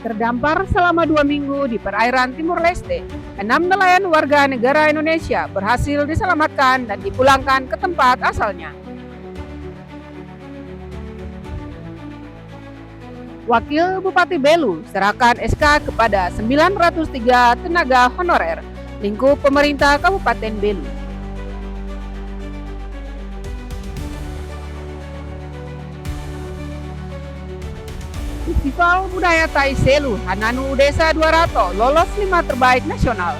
Terdampar selama 2 minggu di perairan Timur Leste, 6 nelayan warga negara Indonesia berhasil diselamatkan dan dipulangkan ke tempat asalnya. Wakil Bupati Belu serahkan SK kepada 903 tenaga honorer lingkup pemerintah Kabupaten Belu. Festival Budaya Tai Selu Hananu Desa Duarato lolos 5 terbaik nasional.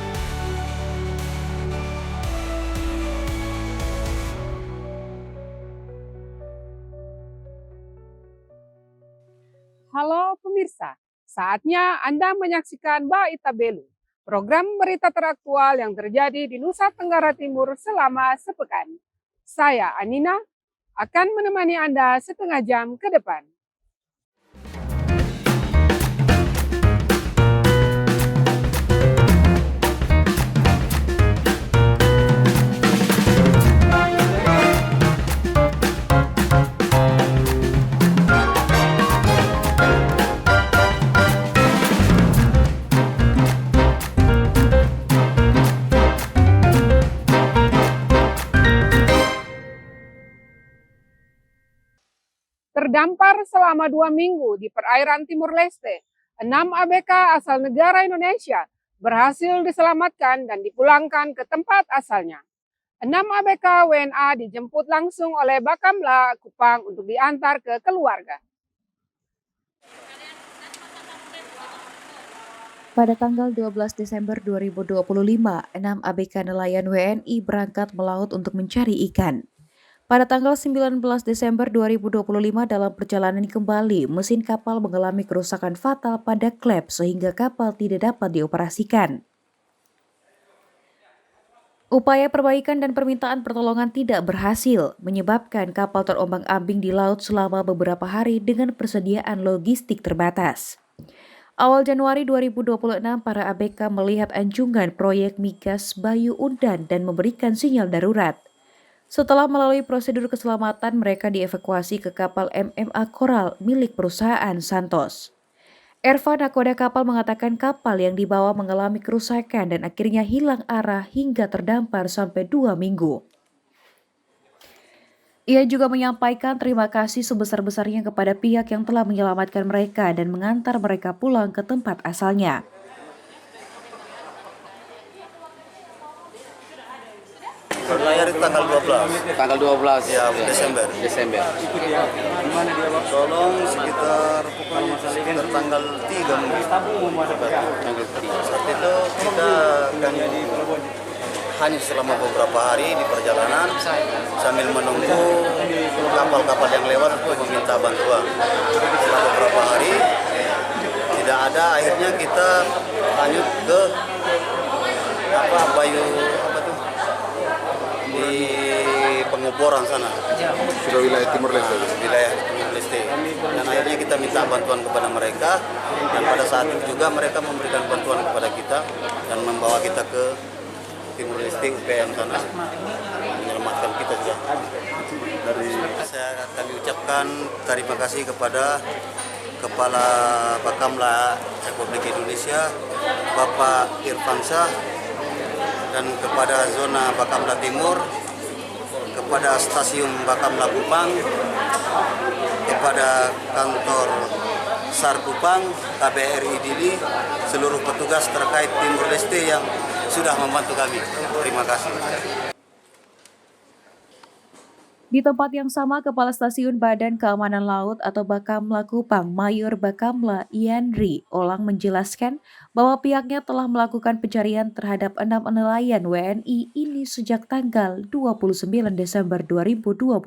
Halo pemirsa, saatnya Anda menyaksikan Baita Belu, program berita teraktual yang terjadi di Nusa Tenggara Timur selama sepekan. Saya Anina akan menemani Anda setengah jam ke depan. Terdampar selama 2 minggu di perairan Timur Leste, 6 ABK asal negara Indonesia berhasil diselamatkan dan dipulangkan ke tempat asalnya. 6 ABK WNA dijemput langsung oleh Bakamla Kupang untuk diantar ke keluarga. Pada tanggal 12 Desember 2025, 6 ABK nelayan WNI berangkat melaut untuk mencari ikan. Pada tanggal 19 Desember 2025 dalam perjalanan kembali, mesin kapal mengalami kerusakan fatal pada klep sehingga kapal tidak dapat dioperasikan. Upaya perbaikan dan permintaan pertolongan tidak berhasil, menyebabkan kapal terombang-ambing di laut selama beberapa hari dengan persediaan logistik terbatas. Awal Januari 2026, para ABK melihat anjungan proyek migas Bayu Undan dan memberikan sinyal darurat. Setelah melalui prosedur keselamatan, mereka dievakuasi ke kapal MMA Coral milik perusahaan Santos. Erva, nakoda kapal, mengatakan kapal yang dibawa mengalami kerusakan dan akhirnya hilang arah hingga terdampar sampai 2 minggu. Ia juga menyampaikan terima kasih sebesar-besarnya kepada pihak yang telah menyelamatkan mereka dan mengantar mereka pulang ke tempat asalnya. Berlayar di tanggal 12. Tanggal 12 ya, Desember. Tolong sekitar tanggal 3 mungkin. Saat itu kita akan hanya selama beberapa hari di perjalanan sambil menunggu kapal-kapal yang lewat untuk meminta bantuan. Setelah beberapa hari tidak ada, akhirnya kita lanjut ke Bayu di penguburan sana. Sudah wilayah Timur Leste. Wilayah Timur Leste. Dan akhirnya kita minta bantuan kepada mereka, dan pada saat itu juga mereka memberikan bantuan kepada kita dan membawa kita ke Timur Leste UPM sana, menyelamatkan kita juga. Saya akan ucapkan terima kasih kepada Kepala Bakamla Republik Indonesia, Bapak Irfansyah, dan kepada zona Bakamla Timur, kepada stasiun Bakamla Kupang, kepada kantor SAR Kupang, KBRI Dili, seluruh petugas terkait Timur Leste yang sudah membantu kami. Terima kasih. Di tempat yang sama, Kepala Stasiun Badan Keamanan Laut atau Bakamla Kupang, Mayor Bakamla Ianri Olang, menjelaskan bahwa pihaknya telah melakukan pencarian terhadap 6 nelayan WNI ini sejak tanggal 29 Desember 2025.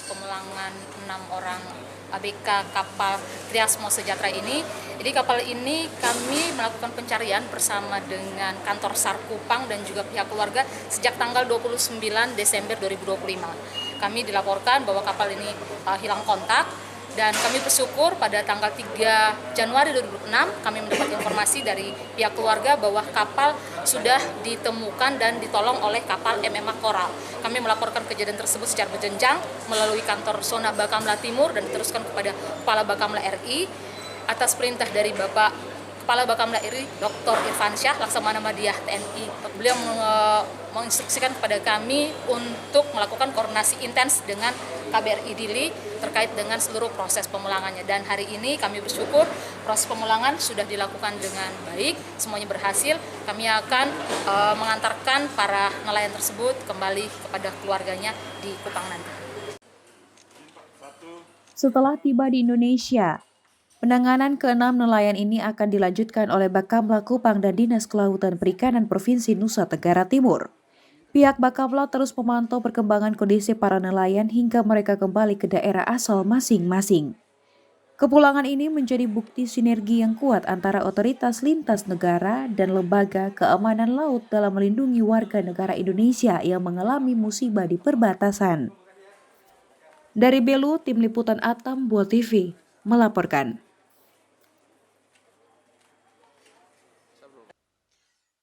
Pemulangan 6 orang ABK kapal Triasmo Sejahtera ini. Jadi kapal ini kami melakukan pencarian bersama dengan kantor SAR Kupang dan juga pihak keluarga sejak tanggal 29 Desember 2025. Kami dilaporkan bahwa kapal ini hilang kontak Dan kami bersyukur pada tanggal 3 Januari 2026 kami mendapat informasi dari pihak keluarga bahwa kapal sudah ditemukan dan ditolong oleh kapal MMA Coral. Kami melaporkan kejadian tersebut secara berjenjang melalui kantor Zona Bakamla Timur dan diteruskan kepada Kepala Bakamla RI atas perintah dari Bapak Kepala Bakamla RI Dr. Irfan Syah, Laksamana Madiyah TNI. Beliau menginstruksikan kepada kami untuk melakukan koordinasi intens dengan KBRI Dili terkait dengan seluruh proses pemulangannya. Dan hari ini kami bersyukur proses pemulangan sudah dilakukan dengan baik, semuanya berhasil. Kami akan mengantarkan para nelayan tersebut kembali kepada keluarganya di Kupang nanti. Setelah tiba di Indonesia, penanganan ke-6 nelayan ini akan dilanjutkan oleh Bakamla Kupang dan Dinas Kelautan Perikanan Provinsi Nusa Tenggara Timur. Pihak Bakamla terus memantau perkembangan kondisi para nelayan hingga mereka kembali ke daerah asal masing-masing. Kepulangan ini menjadi bukti sinergi yang kuat antara otoritas lintas negara dan lembaga keamanan laut dalam melindungi warga negara Indonesia yang mengalami musibah di perbatasan. Dari Belu, Tim Liputan Atam Buat TV melaporkan.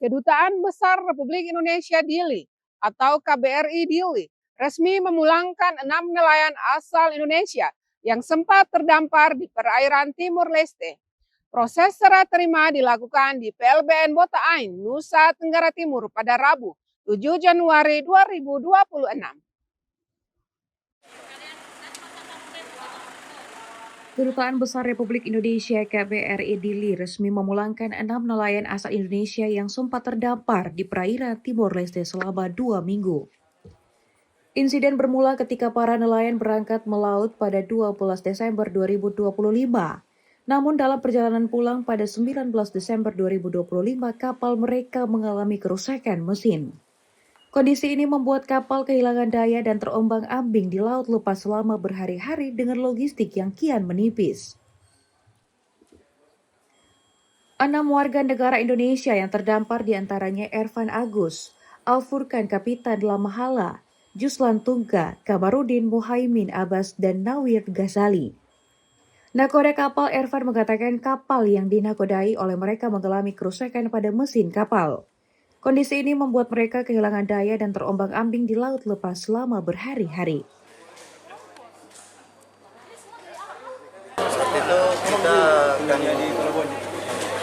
Kedutaan Besar Republik Indonesia Dili atau KBRI Dili resmi memulangkan 6 nelayan asal Indonesia yang sempat terdampar di perairan Timur Leste. Proses serah terima dilakukan di PLBN Bota Ain, Nusa Tenggara Timur pada Rabu 7 Januari 2026. Kedutaan Besar Republik Indonesia KBRI Dili resmi memulangkan 6 nelayan asal Indonesia yang sempat terdampar di perairan Timor Leste selama 2 minggu. Insiden bermula ketika para nelayan berangkat melaut pada 12 Desember 2025. Namun dalam perjalanan pulang pada 19 Desember 2025, kapal mereka mengalami kerusakan mesin. Kondisi ini membuat kapal kehilangan daya dan terombang-ambing di laut lepas selama berhari-hari dengan logistik yang kian menipis. 6 warga negara Indonesia yang terdampar diantaranya Ervan Agus, Alfurkan Kapitan Lamahala, Juslan Tungga, Kamarudin Muhaimin Abbas, dan Nawir Ghazali. Nakoda kapal Ervan mengatakan kapal yang dinakodai oleh mereka mengalami kerusakan pada mesin kapal. Kondisi ini membuat mereka kehilangan daya dan terombang-ambing di laut lepas selama berhari-hari. Saat itu kita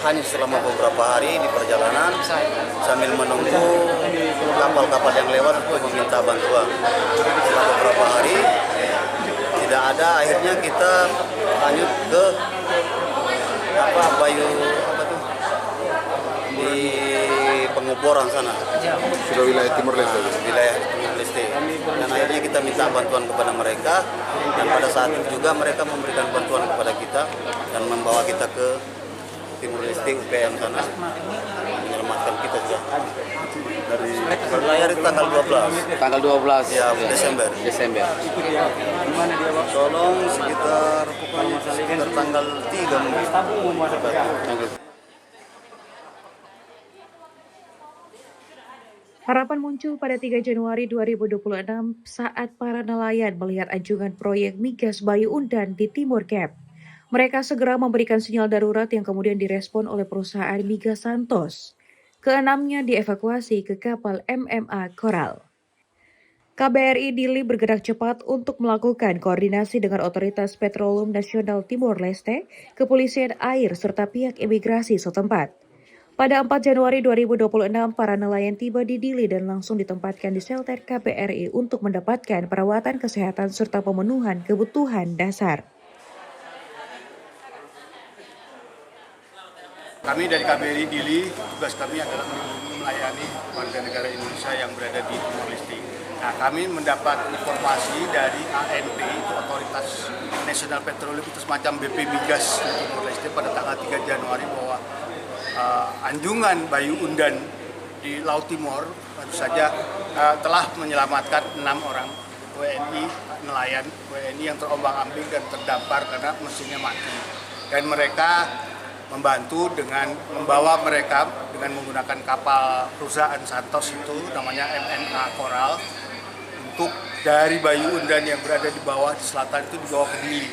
hanya selama beberapa hari di perjalanan sambil menunggu kapal-kapal yang lewat untuk meminta bantuan. Setelah beberapa hari tidak ada, akhirnya kita lanjut ke di penguburan sana. Sudah wilayah Timor Leste. Wilayah Timor Leste. Dan akhirnya kita minta bantuan kepada mereka, dan pada saat itu juga mereka memberikan bantuan kepada kita dan membawa kita ke Timor Leste UPM sana, menyelamatkan kita juga. Dari tanggal 12. Tanggal 12 ya, Desember. Tolong sekitar tanggal 3 mungkin. Harapan muncul pada 3 Januari 2026 saat para nelayan melihat anjungan proyek migas Bayu Undan di Timor Cap. Mereka segera memberikan sinyal darurat yang kemudian direspon oleh perusahaan migas Santos. Keenamnya dievakuasi ke kapal MMA Coral. KBRI Dili bergerak cepat untuk melakukan koordinasi dengan Otoritas Petroleum Nasional Timor Leste, Kepolisian Air, serta pihak imigrasi setempat. Pada 4 Januari 2026, para nelayan tiba di Dili dan langsung ditempatkan di shelter KBRI untuk mendapatkan perawatan kesehatan serta pemenuhan kebutuhan dasar. Kami dari KBRI Dili, tugas kami adalah melayani warga negara Indonesia yang berada di Timor Leste. Nah, kami mendapat informasi dari ANP, itu Otoritas Nasional Petroleum, itu semacam BP Migas di Timor Leste pada tanggal 3 Januari bahwa anjungan Bayu Undan di Laut Timor baru saja telah menyelamatkan 6 orang WNI, nelayan WNI yang terombang-ambing dan terdampar karena mesinnya mati. Dan mereka membantu dengan membawa mereka dengan menggunakan kapal perusahaan Santos itu namanya MMA Coral untuk dari Bayu Undan yang berada di bawah di selatan itu dibawa ke Dili.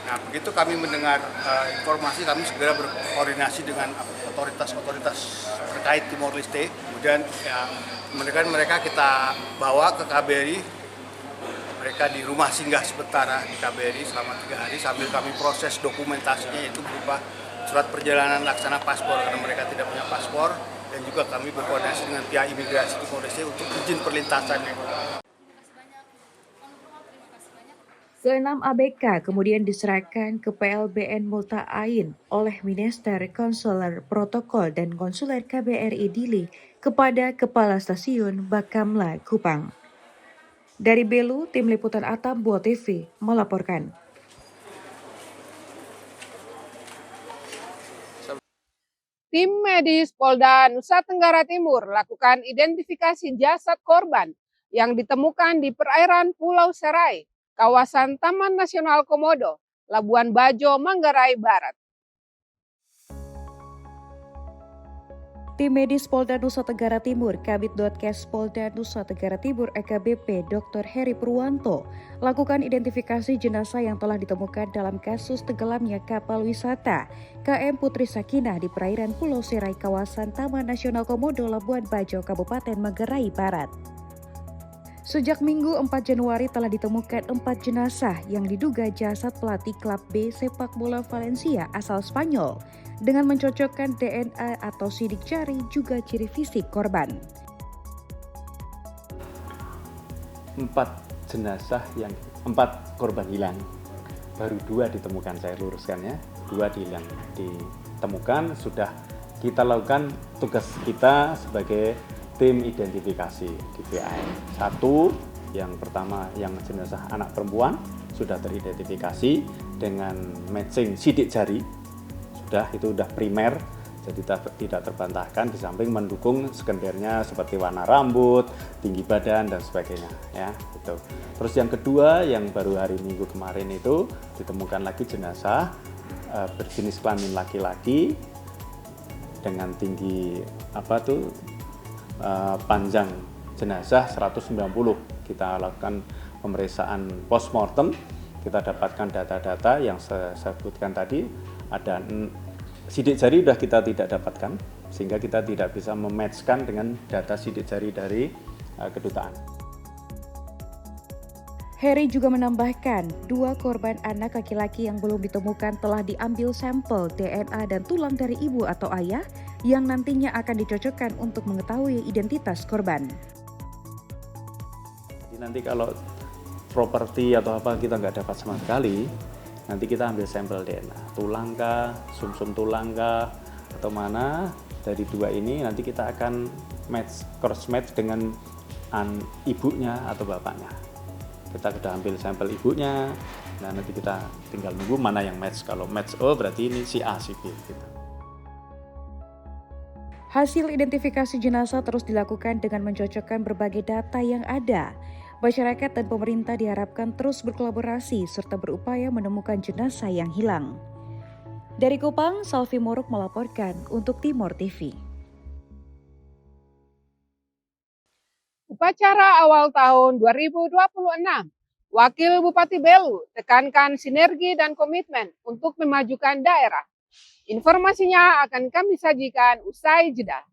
Nah, begitu kami mendengar informasi, kami segera berkoordinasi dengan otoritas-otoritas terkait Timor Leste. Kemudian ya, mereka kita bawa ke KBRI. Mereka di rumah singgah sementara di KBRI selama 3 hari sambil kami proses dokumentasinya, yaitu berupa surat perjalanan laksana paspor karena mereka tidak punya paspor, dan juga kami berkoordinasi dengan pihak imigrasi Timor Leste untuk izin perlintasannya. Keenam ABK kemudian diserahkan ke PLBN Multa Ain oleh Minister Konsuler Protokol dan Konsuler KBRI Dili kepada Kepala Stasiun Bakamla Kupang. Dari Belu, Tim Liputan Atambua TV melaporkan. Tim medis Polda Nusa Tenggara Timur lakukan identifikasi jasad korban yang ditemukan di perairan Pulau Serai, kawasan Taman Nasional Komodo, Labuan Bajo, Manggarai Barat. Tim medis Polda Nusa Tenggara Timur, Kabid Dotkes Polda Nusa Tenggara Timur AKBP Dr. Heri Purwanto lakukan identifikasi jenazah yang telah ditemukan dalam kasus tenggelamnya kapal wisata KM Putri Sakinah di perairan Pulau Serai kawasan Taman Nasional Komodo Labuan Bajo, Kabupaten Manggarai Barat. Sejak Minggu 4 Januari telah ditemukan 4 jenazah yang diduga jasad pelatih klub B sepak bola Valencia asal Spanyol dengan mencocokkan DNA atau sidik jari juga ciri fisik korban. 4 korban hilang, baru 2 ditemukan, saya luruskan ya, 2 ditemukan, sudah kita lakukan tugas kita sebagai tim identifikasi DPI. 1, yang pertama yang jenazah anak perempuan sudah teridentifikasi dengan matching sidik jari, itu sudah primer, jadi tidak terbantahkan, di samping mendukung sekundernya seperti warna rambut, tinggi badan dan sebagainya ya, gitu. Terus yang kedua yang baru hari Minggu kemarin itu ditemukan lagi jenazah berjenis kelamin laki-laki dengan tinggi panjang jenazah 190. Kita lakukan pemeriksaan postmortem, kita dapatkan data-data yang saya sebutkan tadi. Ada sidik jari sudah kita tidak dapatkan, sehingga kita tidak bisa mematchkan dengan data sidik jari dari kedutaan. Heri juga menambahkan 2 korban anak laki-laki yang belum ditemukan telah diambil sampel DNA dan tulang dari ibu atau ayah yang nantinya akan dicocokkan untuk mengetahui identitas korban. Jadi nanti kalau properti atau apa kita nggak dapat sama sekali, nanti kita ambil sampel DNA, tulang kah, sumsum tulang kah, atau mana dari 2 ini nanti kita akan cross match dengan ibunya atau bapaknya. Kita sudah ambil sampel ibunya, nah nanti kita tinggal nunggu mana yang match. Kalau match O berarti ini si A, si B gitu. Hasil identifikasi jenazah terus dilakukan dengan mencocokkan berbagai data yang ada. Masyarakat dan pemerintah diharapkan terus berkolaborasi serta berupaya menemukan jenazah yang hilang. Dari Kupang, Salvi Moruk melaporkan untuk Timor TV. Upacara awal tahun 2026, Wakil Bupati Belu tekankan sinergi dan komitmen untuk memajukan daerah. Informasinya akan kami sajikan usai jeda.